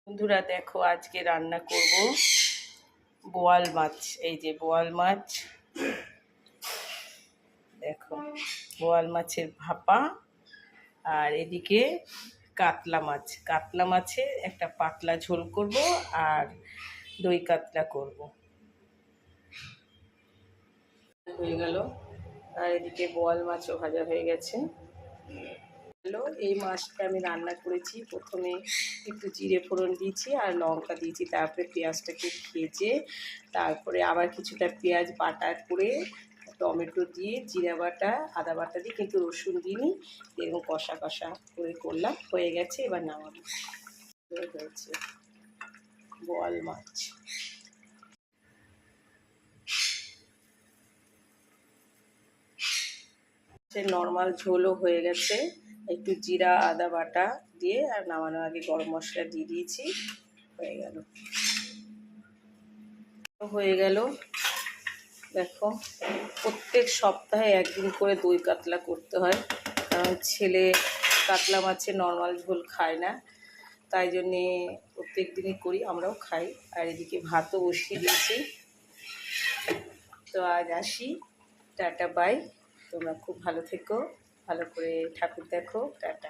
বন্ধুরা দেখো, আজকে রান্না করব বোয়াল মাছ। এই যে বোয়াল মাছ, দেখো বোয়াল মাছের ভাপা। আর এদিকে কাতলা মাছের একটা পাতলা ঝোল করব আর দই কাতলা করব। হয়ে গেল। আর এদিকে বোয়াল মাছও ভাজা হয়ে গেছে। এই মাছটা আমি রান্না করেছি। প্রথমে একটু জিরে ফোড়ন দিয়েছি আর লঙ্কা দিয়েছি, তারপরে পেঁয়াজটাকে ভেজে তারপরে আবার কিছুটা পেঁয়াজ বাটা করে টমেটো দিয়ে জিরা বাটা আদা বাটা দিয়ে, কিন্তু রসুন দিইনি, এরকম কষা কষা করে করলাম। হয়ে গেছে, এবার নামাবো। হয়েছে বোয়াল মাছ। নর্মাল ঝোলও হয়ে গেছে, একটু জিরা আদা বাটা দিয়ে আর নামানোর আগে গরম মশলা দিয়ে দিয়েছি। হয়ে গেল। দেখো, প্রত্যেক সপ্তাহে একদিন করে দই কাতলা করতে হয়, কারণ ছেলে কাতলা মাছের নর্মাল ঝোল খায় না, তাই জন্যে প্রত্যেক দিনই করি, আমরাও খাই। আর এদিকে ভাতও বসিয়ে দিয়েছি। তো আজ আসি, টাটা বাই। তোমরা খুব ভালো থেকো, ভালো করে ঠাকুর দেখো, টাটা।